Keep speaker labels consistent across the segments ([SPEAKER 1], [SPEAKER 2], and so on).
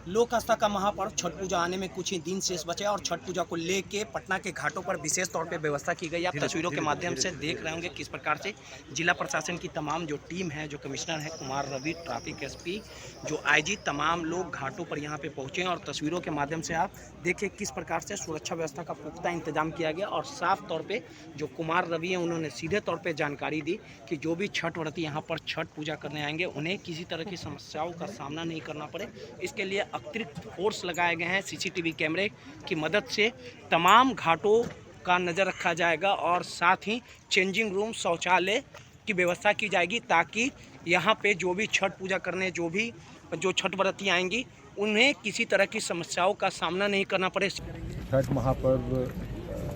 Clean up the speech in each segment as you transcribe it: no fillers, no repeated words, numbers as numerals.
[SPEAKER 1] लोक आस्था का महापर्व छठ पूजा आने में कुछ ही दिन शेष बचे और छठ पूजा को लेके पटना के घाटों पर विशेष तौर पे व्यवस्था की गई। आप तस्वीरों के माध्यम से देख रहे होंगे किस प्रकार से जिला प्रशासन की तमाम जो टीम है, जो कमिश्नर है कुमार रवि, ट्रैफिक एसपी, जो आईजी, तमाम लोग घाटों पर यहाँ पे पहुँचे हैं और तस्वीरों के माध्यम से आप देखिए किस प्रकार से सुरक्षा व्यवस्था का पुख्ता इंतजाम किया गया। और साफ तौर पर जो कुमार रवि हैं उन्होंने सीधे तौर पर जानकारी दी कि जो भी छठ व्रती यहाँ पर छठ पूजा करने आएंगे उन्हें किसी तरह की समस्याओं का सामना नहीं करना पड़े, इसके लिए अतिरिक्त फोर्स लगाए गए हैं। सीसीटीवी कैमरे की मदद से तमाम घाटों का नज़र रखा जाएगा और साथ ही चेंजिंग रूम, शौचालय की व्यवस्था की जाएगी ताकि यहाँ पे जो भी छठ पूजा करने जो छठ व्रती आएंगी उन्हें किसी तरह की समस्याओं का सामना नहीं करना पड़े।
[SPEAKER 2] छठ महापर्व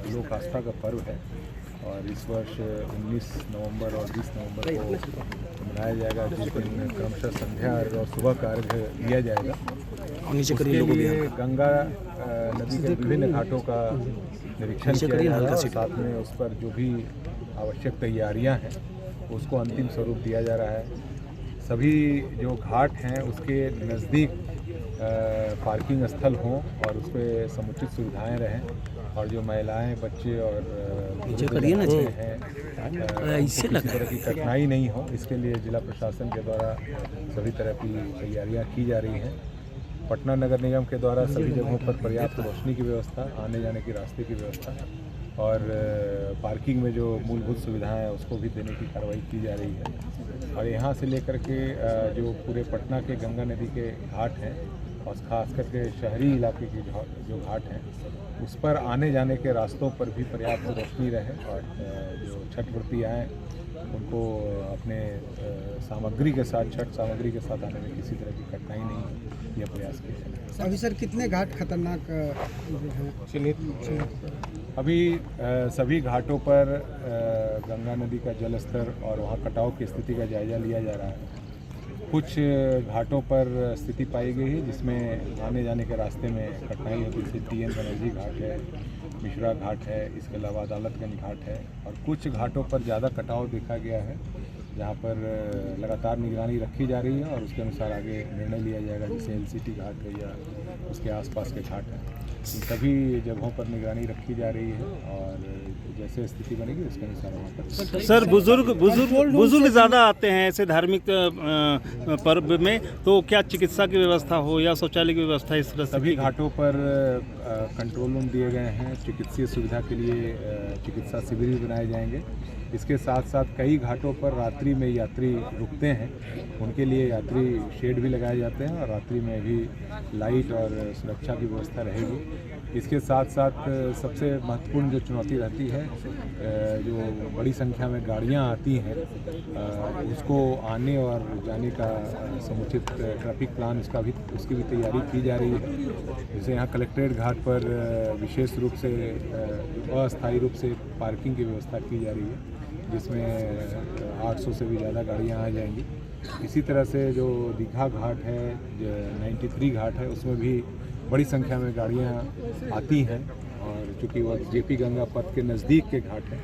[SPEAKER 2] लोक आस्था का पर्व है और इस वर्ष 19 नवंबर और 20 नवंबर को मनाया जाएगा, जिस दिन क्रमशः संध्या और सुबह का अर्घ्य दिया जाएगा। उसके लिए गंगा नदी के विभिन्न घाटों का निरीक्षण किया जाएगा, साथ में उस पर जो भी आवश्यक तैयारियां हैं उसको अंतिम स्वरूप दिया जा रहा है। सभी जो घाट हैं उसके नज़दीक पार्किंग स्थल हों और उस पर समुचित सुविधाएं रहें और जो महिलाएं, बच्चे और हैं किसी तरह की कठिनाई नहीं हो, इसके लिए जिला प्रशासन के द्वारा सभी तरह की तैयारियां की जा रही हैं। पटना नगर निगम के द्वारा सभी जगहों पर पर्याप्त रोशनी की व्यवस्था, आने जाने की रास्ते की व्यवस्था और पार्किंग में जो मूलभूत सुविधाएं हैं उसको भी देने की कार्रवाई की जा रही है। और यहाँ से लेकर के जो पूरे पटना के गंगा नदी के घाट हैं और ख़ास करके शहरी इलाके के जो घाट हैं उस पर आने जाने के रास्तों पर भी पर्याप्त रोशनी रहे और जो छठ व्रती आएँ उनको अपने सामग्री के साथ, छठ सामग्री के साथ आने में किसी तरह की कठिनाई नहीं हो, यह प्रयास किया जाए।
[SPEAKER 3] अभी सर कितने घाट खतरनाक हैं?
[SPEAKER 2] अभी सभी घाटों पर गंगा नदी का जल स्तर और वहाँ कटाव की स्थिति का जायजा लिया जा रहा है। कुछ घाटों पर स्थिति पाई गई है जिसमें आने जाने के रास्ते में कठिनाई होती है, जैसे टीएन बनर्जी घाट है, मिश्रा घाट है, इसके अलावा अदालतगंज घाट है। और कुछ घाटों पर ज़्यादा कटाव देखा गया है जहाँ पर लगातार निगरानी रखी जा रही है और उसके अनुसार आगे निर्णय लिया जाएगा, जैसे एलसीटी घाट है या उसके आसपास के घाट हैं। इन सभी जगहों पर निगरानी रखी जा रही है और जैसे स्थिति बनेगी उसके अनुसार वहाँ पर।
[SPEAKER 4] सर बुजुर्ग ज़्यादा आते हैं ऐसे धार्मिक पर्व में, तो क्या चिकित्सा की व्यवस्था हो या शौचालय की व्यवस्था इस तरह?
[SPEAKER 2] सभी घाटों पर कंट्रोल रूम दिए गए हैं, चिकित्सीय सुविधा के लिए चिकित्सा शिविर भी बनाए जाएंगे। इसके साथ साथ कई घाटों पर रात्रि में यात्री रुकते हैं, उनके लिए यात्री शेड भी लगाए जाते हैं और रात्रि में भी लाइट और सुरक्षा की व्यवस्था रहेगी। इसके साथ साथ सबसे महत्वपूर्ण जो चुनौती रहती है, जो बड़ी संख्या में गाड़ियां आती हैं उसको आने और जाने का समुचित ट्रैफिक प्लान उसकी भी तैयारी की जा रही है। जैसे यहाँ कलेक्ट्रेट घाट पर विशेष रूप से अस्थायी रूप से पार्किंग की व्यवस्था की जा रही है जिसमें 800 से भी ज़्यादा गाड़ियाँ आ जाएंगी। इसी तरह से जो दीघा घाट है, 93 घाट है, उसमें भी बड़ी संख्या में गाड़ियाँ आती हैं और चूँकि वह जेपी गंगा पथ के नज़दीक के घाट हैं,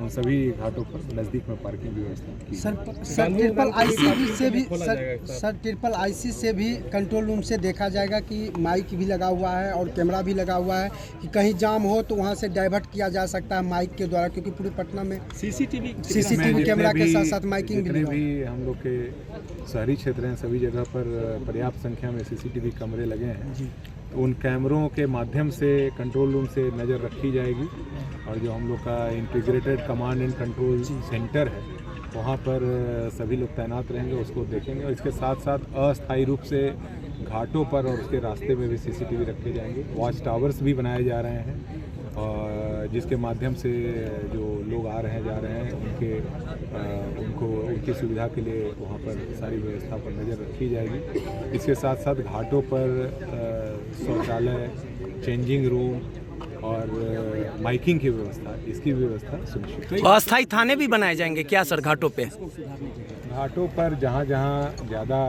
[SPEAKER 2] उन सभी घाटों पर नज़दीक में पार्किंग व्यवस्था की।
[SPEAKER 3] सर ट्रिपल आईसी से भी कंट्रोल रूम से देखा जाएगा कि माइक भी लगा हुआ है और कैमरा भी लगा हुआ है कि कहीं जाम हो तो वहां से डाइवर्ट किया जा सकता है माइक के द्वारा, क्योंकि पूरे पटना में सीसीटीवी कैमरा के साथ साथ माइकिंग
[SPEAKER 2] भी हम लोग के शहरी क्षेत्र हैं, सभी जगह पर पर्याप्त संख्या में सीसीटीवी कैमरे लगे हैं। उन कैमरों के माध्यम से कंट्रोल रूम से नज़र रखी जाएगी और जो हम लोग का integrated command and control centre है वहाँ पर सभी लोग तैनात रहेंगे, उसको देखेंगे। और इसके साथ साथ अस्थायी रूप से घाटों पर और उसके रास्ते में भी सीसीटीवी रखे जाएंगे। वॉच टावर्स भी बनाए जा रहे हैं और जिसके माध्यम से जो लोग आ रहे हैं, जा रहे हैं, उनकी सुविधा के लिए वहाँ पर सारी व्यवस्था पर नज़र रखी जाएगी। इसके साथ साथ घाटों पर शौचालय, चेंजिंग रूम और माइकिंग की व्यवस्था, इसकी व्यवस्था सुनिश्चित।
[SPEAKER 1] अस्थायी थाने भी बनाए जाएंगे क्या सर घाटों पे?
[SPEAKER 2] घाटों पर जहाँ जहाँ ज़्यादा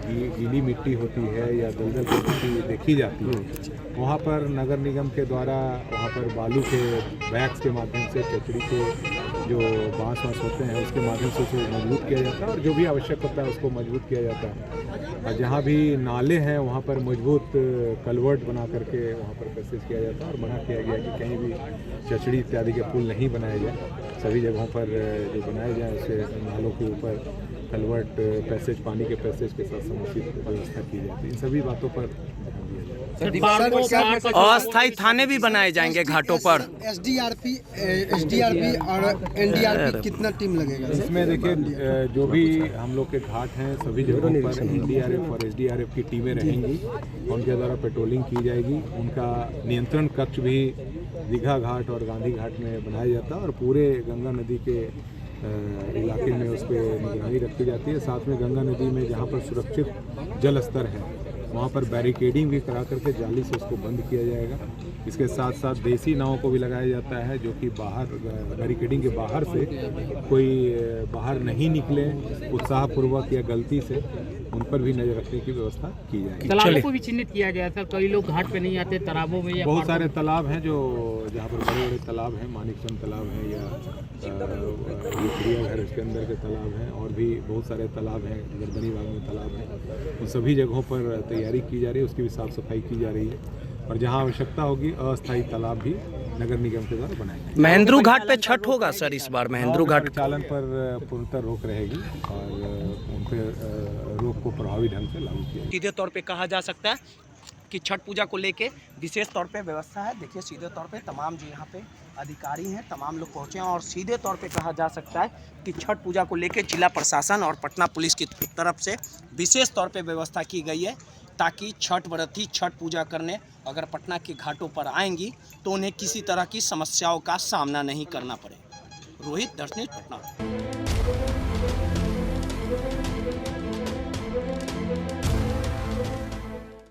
[SPEAKER 2] गीली मिट्टी होती है या दलदल की मिट्टी देखी जाती है वहाँ पर नगर निगम के द्वारा वहाँ पर बालू के बैग्स के माध्यम से, कचड़ी के जो बांस वांस होते हैं उसके माध्यम से उसे मजबूत किया जाता है और जो भी आवश्यक होता है उसको मजबूत किया जाता है। और जहाँ भी नाले हैं वहाँ पर मजबूत कलवर्ट बना करके वहाँ पर पैसेज किया जाता है और मना किया गया कि कहीं भी चचड़ी इत्यादि के पुल नहीं बनाए जाए। सभी जगहों पर जो बनाए जाए उसे नालों के ऊपर कलवर्ट पैसेज, पानी के पैसेज के साथ समुचित व्यवस्था की जाती है। इन सभी बातों पर ध्यान दिया जाए।
[SPEAKER 1] अस्थायी थाने भी बनाए जाएंगे घाटों पर।
[SPEAKER 3] एसडीआरपी और एनडीआरपी कितना टीम लगेगा
[SPEAKER 2] इसमें? देखिए, जो भी हम लोग के घाट हैं सभी जगहों पर एनडीआरएफ और एसडीआरएफ की टीमें रहेंगी, उनके द्वारा पेट्रोलिंग की जाएगी। उनका नियंत्रण कक्ष भी दीघा घाट और गांधी घाट में बनाया जाता है और पूरे गंगा नदी के इलाके में उस पर निगरानी रखी जाती है। साथ में गंगा नदी में जहाँ पर सुरक्षित जल स्तर है वहाँ पर बैरिकेडिंग भी करा करके जाली से उसको बंद किया जाएगा। इसके साथ साथ देसी नावों को भी लगाया जाता है जो कि बाहर बैरिकेडिंग के बाहर से कोई बाहर नहीं निकले उत्साहपूर्वक या गलती से, उन पर भी नजर रखने की व्यवस्था की जाएगी।
[SPEAKER 5] तालाबों को भी चिन्हित किया गया था, कई लोग घाट पे नहीं आते तालाबों में।
[SPEAKER 2] बहुत सारे तालाब हैं जो जहाँ पर बड़े बड़े तालाब हैं, मानिकचंद तालाब है या चिड़ियाघर इसके अंदर के तालाब हैं, और भी बहुत सारे तालाब हैं, गर्दनी बाग में तालाब है। उन सभी जगहों पर तैयारी की जा रही है, उसकी भी साफ सफाई की जा रही है और जहाँ आवश्यकता होगी अस्थायी तालाब भी नगर निगम के द्वारा बनाए जाएंगे।
[SPEAKER 1] महेंद्रू घाट पे छठ होगा सर इस बार? महेंद्रू घाट
[SPEAKER 2] चालन पर पूर्णतः रोक रहेगी और उन पर रोक को प्रभावी ढंग से लागू किया जाएगा।
[SPEAKER 1] सीधे तौर पे कहा जा सकता है कि छठ पूजा को लेके विशेष तौर पे व्यवस्था है। देखिए सीधे तौर पे तमाम जो यहाँ पे अधिकारी हैं तमाम लोग पहुँचे हैं और सीधे तौर पे कहा जा सकता है कि छठ पूजा को लेके जिला प्रशासन और पटना पुलिस की तरफ से विशेष तौर पे व्यवस्था की गई है ताकि छठ व्रती छठ पूजा करने अगर पटना के घाटों पर आएंगी तो उन्हें किसी तरह की समस्याओं का सामना नहीं करना पड़े। रोहित, दर्शनीय, पटना।